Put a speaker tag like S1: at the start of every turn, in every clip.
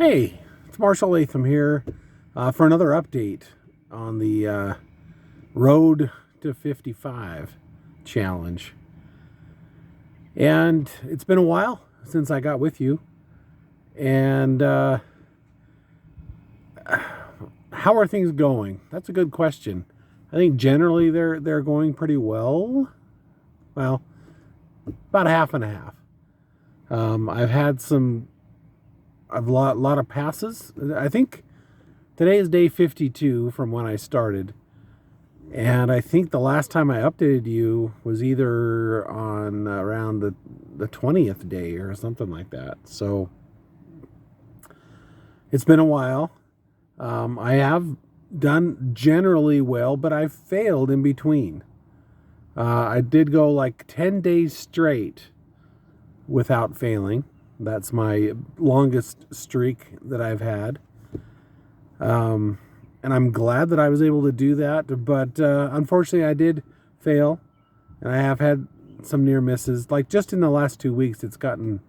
S1: Hey, it's Marshall Latham here for another update on the Road to 55 challenge. And it's been a while since I got with you. And how are things going? That's a good question. I think generally they're going pretty well. Well, about a half and a half. I've had a lot of passes. I think today is day 52 from when I started. And I think the last time I updated you was either on around the 20th day or something like that. So it's been a while. I have done generally well, but I've failed in between. I did go like 10 days straight without failing. That's my longest streak that I've had. And I'm glad that I was able to do that. But unfortunately, I did fail. And I have had some near misses. Like just in the last 2 weeks, it's gotten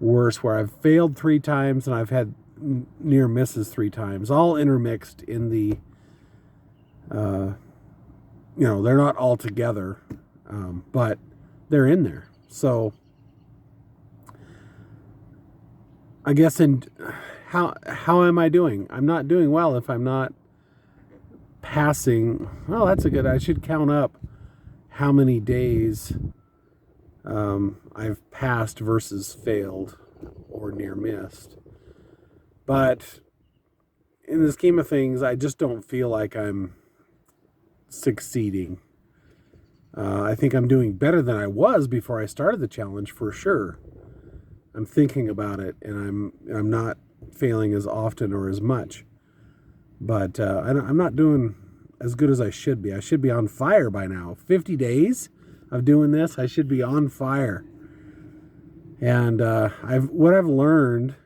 S1: worse where I've failed 3 times and I've had near misses 3 times. All intermixed in the, they're not all together. But they're in there. So I guess how am I doing? I'm not doing well if I'm not passing. Well, that's a good. I should count up how many days I've passed versus failed or near missed. But in the scheme of things, I just don't feel like I'm succeeding. I think I'm doing better than I was before I started the challenge for sure. I'm thinking about it, and I'm not failing as often or as much. But I'm not doing as good as I should be. I should be on fire by now. 50 days of doing this, I should be on fire. And what I've learned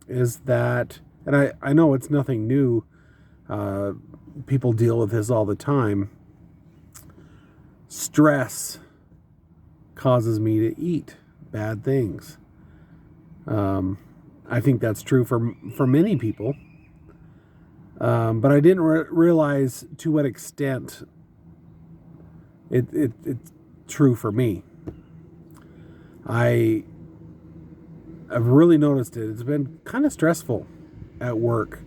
S1: is that, and I know it's nothing new. People deal with this all the time. Stress causes me to eat bad things. I think that's true for many people. But I didn't realize to what extent it's true for me. I've really noticed it. It's been kind of stressful at work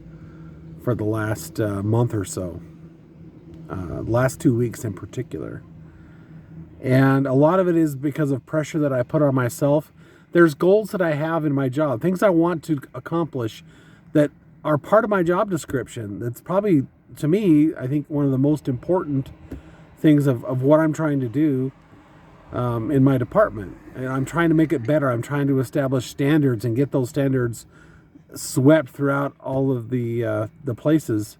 S1: for the last month or so. Last 2 weeks in particular. And a lot of it is because of pressure that I put on myself. There's goals that I have in my job, things I want to accomplish that are part of my job description. That's probably, to me, I think one of the most important things of what I'm trying to do in my department. And I'm trying to make it better. I'm trying to establish standards and get those standards swept throughout all of the places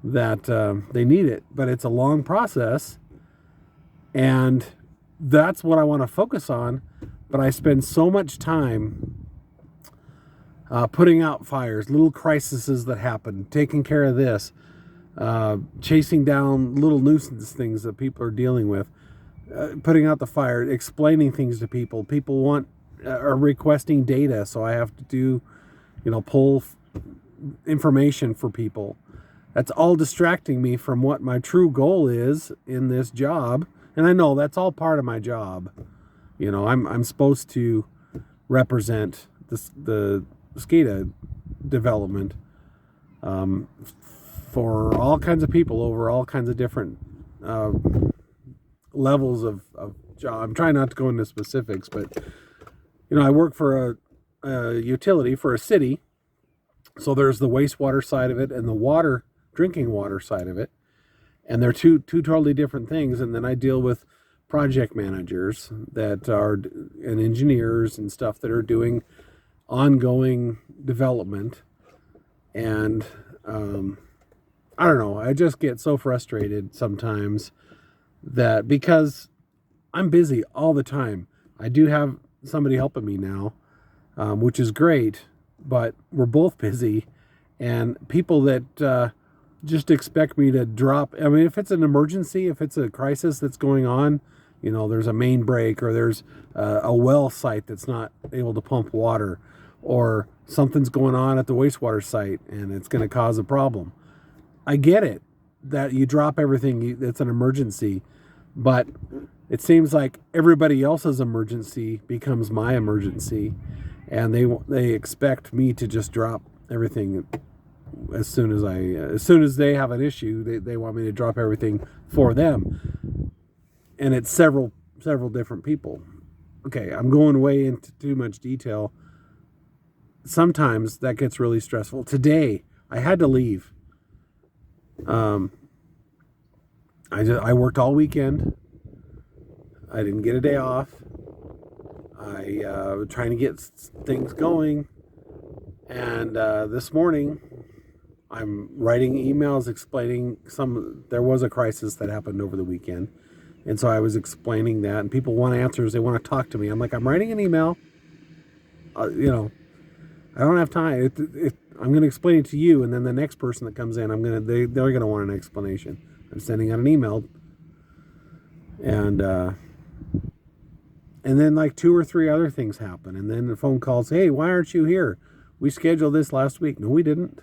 S1: that they need it. But it's a long process, and that's what I want to focus on. But I spend so much time putting out fires, little crises that happen, taking care of this, chasing down little nuisance things that people are dealing with, putting out the fire, explaining things to people. People are requesting data, so I have to pull information for people. That's all distracting me from what my true goal is in this job. And I know that's all part of my job. I'm supposed to represent the SCADA development for all kinds of people over all kinds of different levels of job. I'm trying not to go into specifics, but I work for a utility for a city, so there's the wastewater side of it and the drinking water side of it, and they're two totally different things. And then I deal with project managers and engineers and stuff that are doing ongoing development. And I don't know, I just get so frustrated sometimes that because I'm busy all the time. I do have somebody helping me now, which is great, but we're both busy, and people that just expect me to drop. I mean, if it's an emergency, if it's a crisis that's going on, there's a main break, or there's a well site that's not able to pump water, or something's going on at the wastewater site and it's going to cause a problem. I get it that you drop everything, it's an emergency, but it seems like everybody else's emergency becomes my emergency, and they expect me to just drop everything as soon as they have an issue. They want me to drop everything for them, and it's several different people. Okay, I'm going way into too much detail. Sometimes that gets really stressful. Today I had to leave. I worked all weekend. I didn't get a day off. I was trying to get things going, and this morning I'm writing emails explaining there was a crisis that happened over the weekend, and so I was explaining that, and people want answers. They want to talk to me. I'm like, I'm writing an email. I don't have time. I'm going to explain it to you, and then the next person that comes in, they're going to want an explanation. I'm sending out an email, and then like 2 or 3 other things happen, and then the phone calls. Hey, why aren't you here? We scheduled this last week. No, we didn't.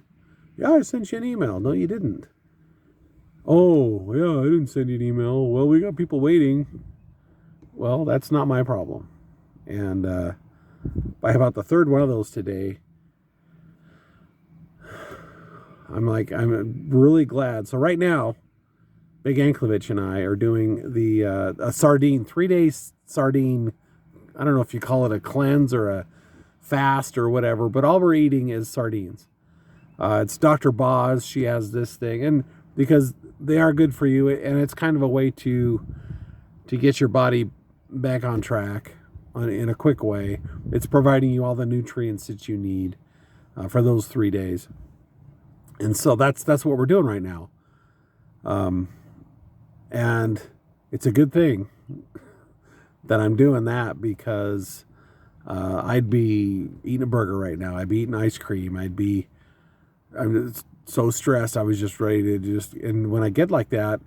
S1: Yeah, I sent you an email. No, you didn't. Oh, yeah, I didn't send you an email. Well, we got people waiting. Well, that's not my problem. And by about the third one of those today, I'm really glad. So right now, Big Anklevich and I are doing the a sardine, 3-day sardine. I don't know if you call it a cleanse or a fast or whatever, but all we're eating is sardines. It's Dr. Boz. She has this thing, and because they are good for you, and it's kind of a way to get your body back on track in a quick way. It's providing you all the nutrients that you need for those 3 days, and so that's what we're doing right now. And it's a good thing that I'm doing that, because I'd be eating a burger right now. I'd be eating ice cream. I'm so stressed. I was just ready to and when I get like that,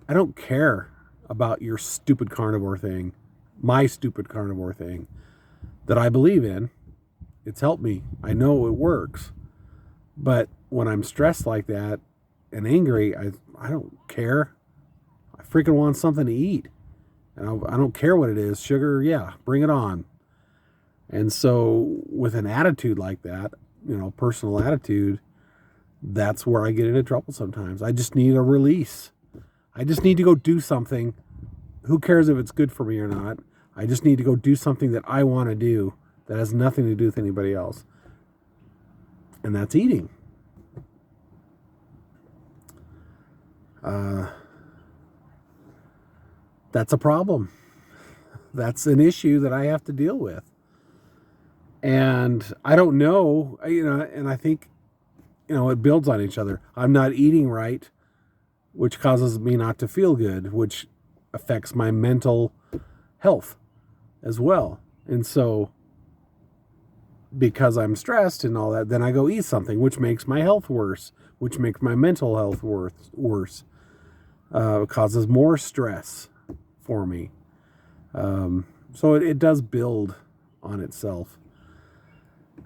S1: I don't care about your stupid carnivore thing, my stupid carnivore thing that I believe in. It's helped me. I know it works. But when I'm stressed like that and angry, I don't care. I freaking want something to eat. And I don't care what it is. Sugar, yeah, bring it on. And so with an attitude like that, personal attitude, that's where I get into trouble sometimes. I just need a release. I just need to go do something. Who cares if it's good for me or not? I just need to go do something that I want to do that has nothing to do with anybody else. And that's eating. That's a problem. That's an issue that I have to deal with. And I don't know, and I think, it builds on each other. I'm not eating right, which causes me not to feel good, which affects my mental health as well. And so, because I'm stressed and all that, then I go eat something, which makes my health worse, which makes my mental health worse. It causes more stress for me. So it does build on itself.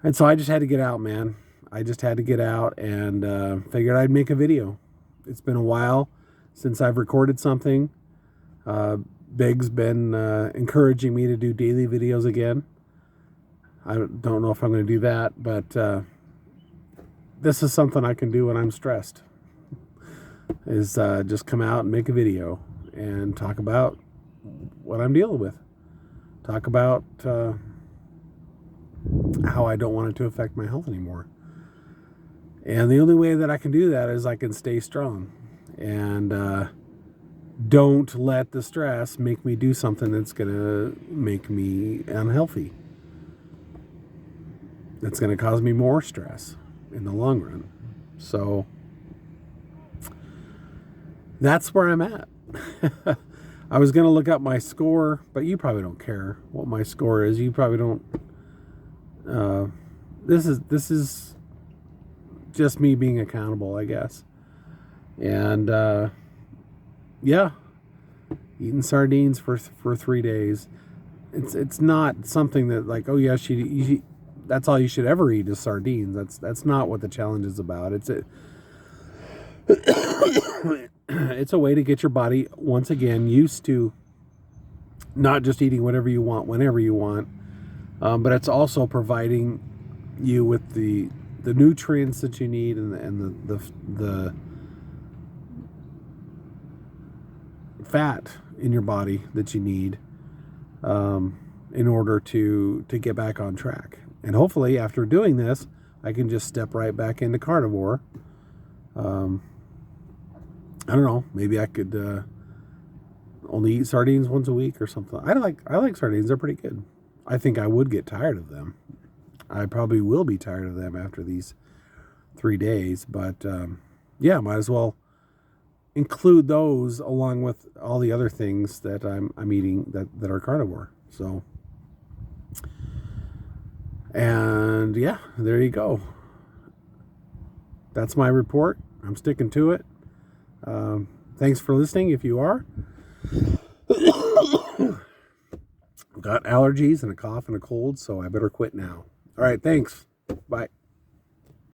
S1: And so I just had to get out, man. I just had to get out and figured I'd make a video. It's been a while since I've recorded something. Big's been encouraging me to do daily videos again. I don't know if I'm going to do that, but this is something I can do when I'm stressed. Is just come out and make a video and talk about what I'm dealing with. Talk about how I don't want it to affect my health anymore. And the only way that I can do that is I can stay strong and don't let the stress make me do something that's going to make me unhealthy. That's going to cause me more stress in the long run. So that's where I'm at. I was going to look up my score, but you probably don't care what my score is. You probably don't. This is just me being accountable, I guess. And yeah, eating sardines for 3 days. It's not something that like, oh yeah, that's all you should ever eat is sardines. That's not what the challenge is about. It's a way to get your body once again used to not just eating whatever you want whenever you want, but it's also providing you with the nutrients that you need and the fat in your body that you need in order to get back on track. And hopefully after doing this, I can just step right back into carnivore. I don't know, maybe I could only eat sardines once a week or something. I like sardines. They're pretty good. I think I would get tired of them. I probably will be tired of them after these 3 days, but yeah, might as well include those along with all the other things that I'm eating that are carnivore. So, and yeah, there you go. That's my report. I'm sticking to it. Thanks for listening if you are. Got allergies and a cough and a cold, so I better quit now. All right, thanks. Bye.